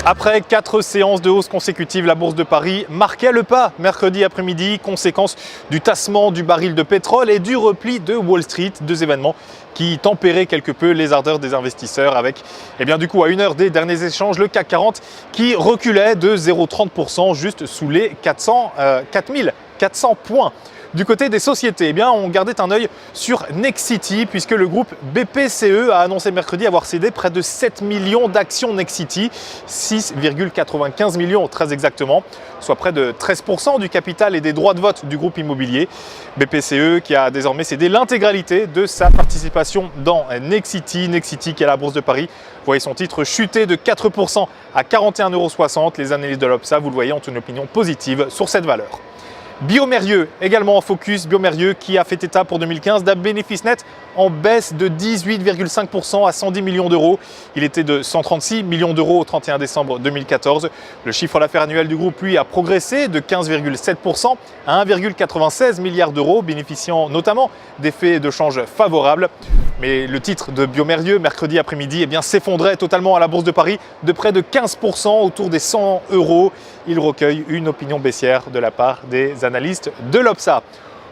Après 4 séances de hausse consécutives, la bourse de Paris marquait le pas mercredi après-midi, conséquence du tassement du baril de pétrole et du repli de Wall Street, deux événements qui tempéraient quelque peu les ardeurs des investisseurs avec, du coup, à 1 heure des derniers échanges, le CAC 40 qui reculait de 0,30% juste sous les 4400 points. Du côté des sociétés, on gardait un œil sur Nexity puisque le groupe BPCE a annoncé mercredi avoir cédé près de 7 millions d'actions Nexity, 6,95 millions très exactement, soit près de 13% du capital et des droits de vote du groupe immobilier. BPCE qui a désormais cédé l'intégralité de sa participation dans Nexity. Nexity qui est à la Bourse de Paris, voyez son titre chuter de 4% à 41,60 €. Les analystes de l'Obsa, vous le voyez, ont une opinion positive sur cette valeur. Biomérieux, également en focus, Biomérieux qui a fait état pour 2015 d'un bénéfice net en baisse de 18,5% à 110 millions d'euros. Il était de 136 millions d'euros au 31 décembre 2014. Le chiffre d'affaires annuel du groupe, lui, a progressé de 15,7% à 1,96 milliard d'euros, bénéficiant notamment d'effets de change favorables. Mais le titre de Biomérieux, mercredi après-midi, s'effondrait totalement à la Bourse de Paris de près de 15% autour des 100 €. Il recueille une opinion baissière de la part des analystes de l'Obsa.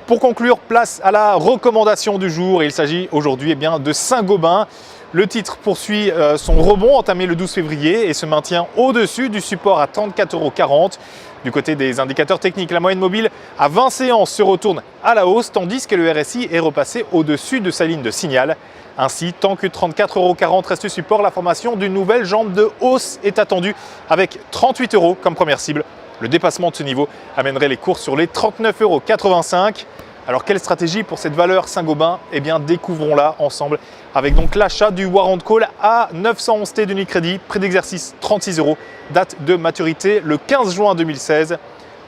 Pour conclure, place à la recommandation du jour. Il s'agit aujourd'hui de Saint-Gobain. Le titre poursuit son rebond entamé le 12 février et se maintient au-dessus du support à 34,40 €. Du côté des indicateurs techniques, la moyenne mobile à 20 séances se retourne à la hausse, tandis que le RSI est repassé au-dessus de sa ligne de signal. Ainsi, tant que 34,40 € reste support, la formation d'une nouvelle jambe de hausse est attendue avec 38 € comme première cible. Le dépassement de ce niveau amènerait les cours sur les 39,85 €. Alors quelle stratégie pour cette valeur Saint-Gobain? Découvrons-la ensemble avec donc l'achat du warrant call à 911 T d'Unicredit, prix d'exercice 36 €, date de maturité le 15 juin 2016.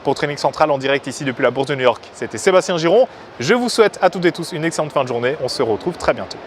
Pour Training Central en direct ici depuis la Bourse de New York, c'était Sébastien Giron. Je vous souhaite à toutes et tous une excellente fin de journée. On se retrouve très bientôt.